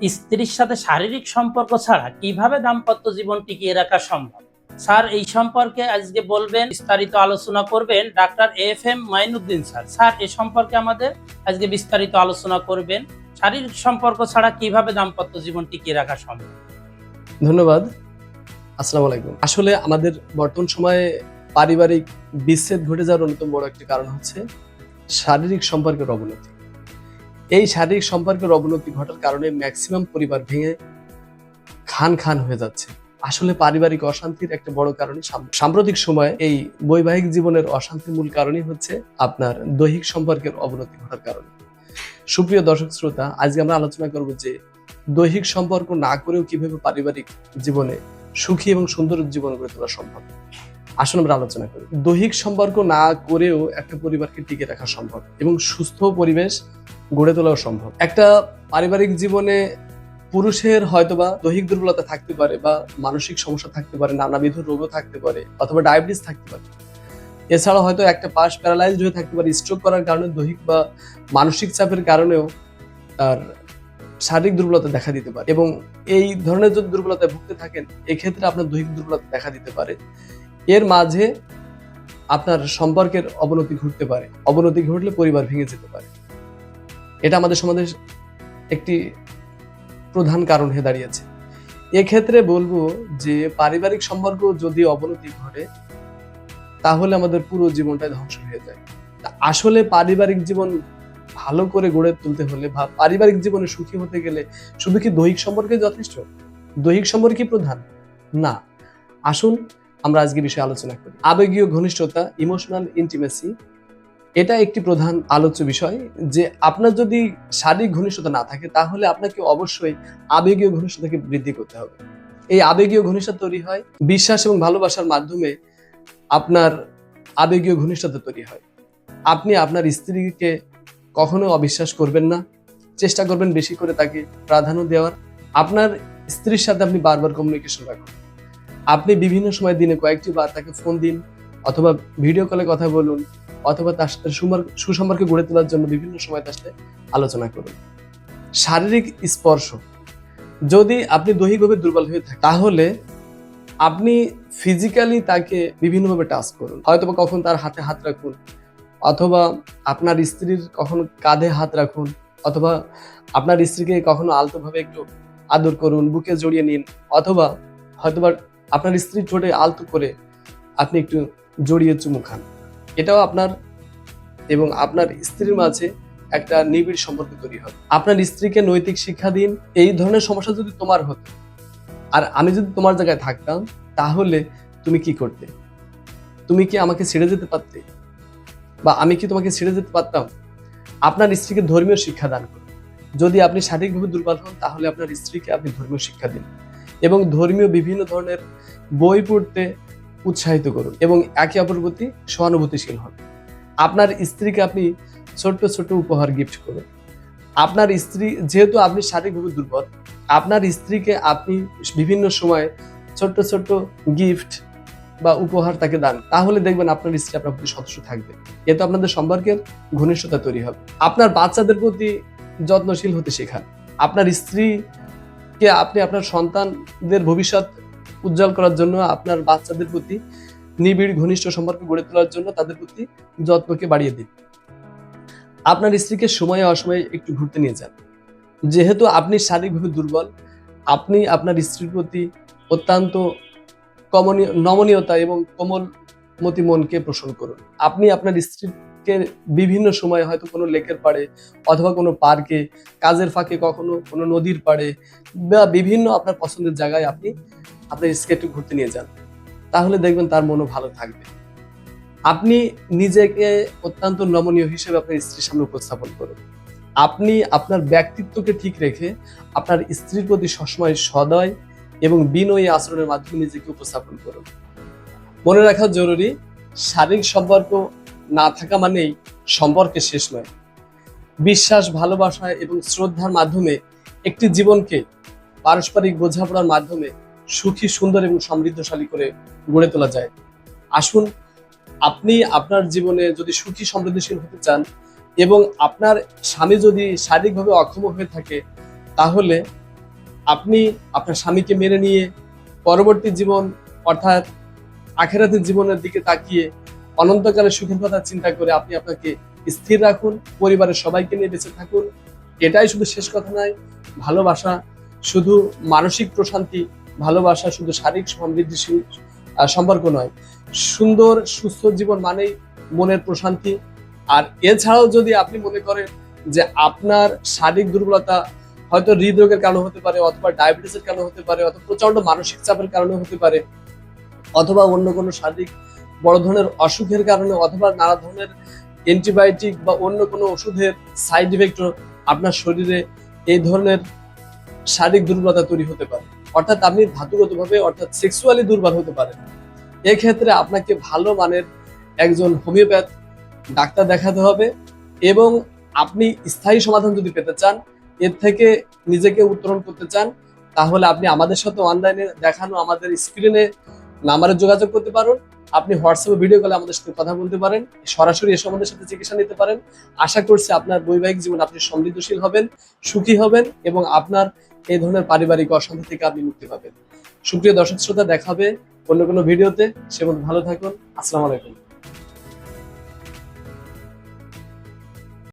স্ত্রীর সাথে শারীরিক সম্পর্ক ছাড়া কিভাবে দাম্পত্য জীবন টিকিয়ে রাখা সম্ভব? স্যার, এই সম্পর্কে আজকে বলবেন, বিস্তারিত আলোচনা করবেন doctor FM Mainuddin sir. Sir, এ সম্পর্কে আমাদের আজকে বিস্তারিত আলোচনা করবেন, শারীরিক সম্পর্ক ছাড়া কিভাবে দাম্পত্য জীবন টিকিয়ে রাখা সম্ভব। ধন্যবাদ। আসসালামু আলাইকুম। আসলে আমাদের বর্তমান সময়ে পারিবারিক বিচ্ছেদ ঘটে যাওয়ার অন্যতম বড় একটি কারণ হচ্ছে শারীরিক সম্পর্কের অবনতি। এই শারীরিক সম্পর্কের অবনতি ঘটার কারণে ম্যাক্সিমাম পরিবার ভেঙে খান খান হয়ে যাচ্ছে। আসলে পারিবারিক অশান্তির একটা বড় কারণ সাম্প্রতিক সময়ে এই বৈবাহিক জীবনের অশান্তির মূল কারণই হচ্ছে আপনার দৈহিক সম্পর্কের অবনতি ঘটার কারণে। সুপ্রিয় দর্শক শ্রোতা, আজকে আমরা আলোচনা করব যে দৈহিক সম্পর্ক না করেও কিভাবে পারিবারিক জীবনে সুখী এবং সুন্দর জীবন গড়ে তোলা সম্ভব। আসুন আমরা আলোচনা করি। দৈহিক সম্পর্ক না করেও একটা পরিবারকে টিকে রাখা সম্ভব এবং সুস্থ পরিবেশ গড়ে তোলাও সম্ভব। একটা পারিবারিক জীবনে পুরুষের হয়তোবা দৈহিক দুর্বলতা থাকতে পারে বা মানসিক সমস্যা থাকতে পারে, নানাবিধ রোগও থাকতে পারে, অথবা ডায়াবেটিস থাকতে পারে। এছাড়া হয়তো একটা পাশ প্যারালাইজড হয়ে থাকতে পারে, স্ট্রোক করার কারণে দৈহিক বা মানসিক চাপের কারণেও তার শারীরিক দুর্বলতা দেখা দিতে পারে। এবং এই ধরনের যদি দুর্বলতায় ভুগতে থাকেন, এক্ষেত্রে আপনার দৈহিক দুর্বলতা দেখা দিতে পারে। এর মাঝে আপনার সম্পর্কের অবনতি ঘটতে পারে। অবনতি ঘটলে পরিবার ভেঙে যেতে পারে। এটা আমাদের সমাজের একটি প্রধান কারণ হয়ে দাঁড়িয়েছে। এক্ষেত্রে বলবো যে পারিবারিক সম্পর্ক যদি অবনতি ঘটে তাহলে আমাদের পুরো জীবনটাই ধ্বংস হয়ে যায়। আসলে পারিবারিক জীবন ভালো করে গড়ে তুলতে হলে বা পারিবারিক জীবনে সুখী হতে গেলে শুধু কি দৈহিক সম্পর্কে যথেষ্ট? দৈহিক সম্পর্কই প্রধান? না। আসুন আমরা আজকে বিষয়ে আলোচনা করি। আবেগীয় ঘনিষ্ঠতা, ইমোশনাল ইন্টিমেসি, এটা একটি প্রধান আলোচ্য বিষয়। যে আপনার যদি শারীরিক ঘনিষ্ঠতা না থাকে তাহলে আপনাকে অবশ্যই আবেগীয় ঘনিষ্ঠতাকে বৃদ্ধি করতে হবে। এই আবেগীয় ঘনিষ্ঠতা তৈরি হয় বিশ্বাস এবং ভালোবাসার মাধ্যমে। আপনার আবেগীয় ঘনিষ্ঠতা তৈরি হয়। আপনি আপনার স্ত্রীকে কখনো অবিশ্বাস করবেন না, চেষ্টা করবেন বেশি করে তাকে প্রাধান্য দেওয়ার। আপনার স্ত্রীর সাথে আপনি বারবার কমিউনিকেশন রাখুন। আপনি বিভিন্ন সময় দিনে কয়েকটি বার তাকে ফোন দিন, অথবা ভিডিও কলে কথা বলুন, অথবা তার সাথে সুসম্পর্ক গড়ে তোলার জন্য বিভিন্ন সময় তার সাথে আলোচনা করুন। শারীরিক স্পর্শ, যদি আপনি দৈহিকভাবে দুর্বল হয়ে থাকেন তাহলে আপনি ফিজিক্যালি তাকে বিভিন্নভাবে টাচ করুন। হয়তোবা কখন তার হাতে হাত রাখুন, অথবা আপনার স্ত্রীর কখনো কাঁধে হাত রাখুন, অথবা আপনার স্ত্রীকে কখনো আলতোভাবে একটু আদর করুন, বুকে জড়িয়ে নিন, অথবা হয়তোবা আপনার স্ত্রীর ঠোঁটে আলতো করে আপনি একটু জড়িয়ে চুমু খান। এটাও আপনার এবং আপনার স্ত্রীর মাঝে একটা নিবিড় সম্পর্ক তৈরি হবে। আপনার স্ত্রীকে নৈতিক শিক্ষা দিন। এই ধরনের সমস্যা যদি তোমার হতো আর আমি যদি তোমার জায়গায় থাকতাম তাহলে তুমি কি করতে? তুমি কি আমাকে ছেড়ে যেতে পারতে, বা আমি কি তোমাকে ছেড়ে যেতে পারতাম? আপনার স্ত্রীকে ধর্মীয় শিক্ষা দান করুন। যদি আপনি শারীরিকভাবে দুর্বল হন তাহলে আপনার স্ত্রীকে আপনি ধর্মীয় শিক্ষা দিন এবং ধর্মীয় বিভিন্ন ধরনের বই পড়তে উৎসাহিত করুন এবং একে অপরের প্রতি সহানুভূতিশীল হন। আপনার স্ত্রীকে আপনি ছোট্ট ছোট্ট উপহার গিফট করুন। আপনার স্ত্রী, যেহেতু আপনি শারীরিকভাবে দুর্বল, আপনার স্ত্রীকে আপনি বিভিন্ন সময় ছোট্ট ছোট্ট গিফট বা উপহার তাকে দান, তাহলে দেখবেন আপনার স্ত্রী আপনার প্রতি সদস্য থাকবে। এতে আপনাদের সম্পর্কের ঘনিষ্ঠতা তৈরি হবে। আপনার বাচ্চাদের প্রতি যত্নশীল হতে শেখান। আপনার স্ত্রীকে আপনি আপনার সন্তানদের ভবিষ্যৎ উজ্জ্বল করার জন্য, আপনার বাচ্চাদের প্রতি নিবিড় ঘনিষ্ঠ সম্পর্ক গড়ে তোলার জন্য তাদের প্রতি যত্নকে বাড়িয়ে দিন। আপনার স্ত্রীকে সময়ে অসময়ে একটু ঘুরতে নিয়ে যান। যেহেতু আপনি শারীরিকভাবে দুর্বল, আপনি আপনার স্ত্রীর প্রতি অত্যন্ত নমনীয়তা এবং কোমলমতি মনকে পোষণ করুন। আপনি আপনার স্ত্রীকে বিভিন্ন সময় হয়তো কোনো লেকের পাড়ে, অথবা কোনো পার্কে, কাজের ফাঁকে কখনো কোনো নদীর পাড়ে বা বিভিন্ন আপনার পছন্দের জায়গায় আপনি আপনার স্ত্রীকে একটু ঘুরতে নিয়ে যান। তাহলে দেখবেন তার মনও ভালো থাকবে। আপনি নিজেকে অত্যন্ত নমনীয় হিসেবে আপনার স্ত্রীর সামনে উপস্থাপন করুন। আপনি আপনার ব্যক্তিত্বকে ঠিক রেখে আপনার স্ত্রীর প্রতি সবসময় সদয় এবং বিনয়ী আচরণের মাধ্যমে নিজেকে উপস্থাপন করুন। মনে রাখা জরুরি, শারীরিক সম্পর্ক না থাকা মানেই সম্পর্কের শেষ নয়। বিশ্বাস, ভালোবাসা এবং শ্রদ্ধার মাধ্যমে একটি জীবনকে পারস্পরিক বোঝাপড়ার মাধ্যমে সুখী, সুন্দর এবং সমৃদ্ধশালী করে গড়ে তোলা যায়। আসুন, আপনি আপনার জীবনে যদি সুখী সমৃদ্ধশীল হতে চান এবং আপনার স্বামী যদি শারীরিকভাবে অক্ষম হয়ে থাকে তাহলে আপনি আপনার স্বামীকে মেনে নিয়ে পরবর্তী জীবন অর্থাৎ আখেরাতের জীবনের দিকে তাকিয়ে অনন্তকালের সুখের কথা চিন্তা করে আপনি আপনাকে স্থির রাখুন, পরিবারের সবাইকে নিয়ে বেঁচে থাকুন। এটাই শুধু শেষ কথা নয়। ভালোবাসা শুধু মানসিক প্রশান্তি, ভালোবাসা শুধু শারীরিক সমৃদ্ধিশীল সম্পর্ক নয়। সুন্দর সুস্থ জীবন মানেই মনের প্রশান্তি। আর এছাড়াও যদি আপনি মনে করেন যে আপনার শারীরিক দুর্বলতা হয়তো হৃদরোগের কারণে হতে পারে, অথবা ডায়াবেটিসের কারণে হতে পারে, অথবা প্রচন্ড মানসিক চাপের কারণে হতে পারে, অথবা অন্য কোনো শারীরিক বড় ধরনের অসুখের কারণে, অথবা নানা ধরনের অ্যান্টিবায়োটিক বা অন্য কোনো ওষুধের সাইড ইফেক্টও আপনার শরীরে এই ধরনের শারীরিক দুর্বলতা তৈরি হতে পারে, অর্থাৎ আপনি ধাতুগতভাবে অর্থাৎ সেক্সুয়ালি দুর্বল হতে পারেন। এক্ষেত্রে আপনাকে ভালো মানের একজন হোমিওপ্যাথ ডাক্তার দেখাতে হবে। এবং আপনি স্থায়ী সমাধান যদি পেতে চান, এর থেকে নিজেকে উত্তরণ করতে চান, তাহলে আপনি আমাদের সাথে অনলাইনে দেখানো আমাদের স্ক্রিনে নাম্বারে যোগাযোগ করতে পারেন। আপনি হোয়াটসঅ্যাপে ভিডিও কলে আমাদের সাথে কথা বলতে পারেন, সরাসরি এসে আমাদের সাথে চিকিৎসা নিতে পারেন। আশা করছি আপনার বৈবাহিক জীবন আপনি সমৃদ্ধশীল হবেন, সুখী হবেন এবং আপনার এই ধরনের পারিবারিক অশান্তি থেকে আপনি মুক্তি পাবেন। সুপ্রিয় দর্শক শ্রোতা, দেখা হবে অন্য কোনো ভিডিওতে। সে ভালো থাকুন। আসসালামু আলাইকুম।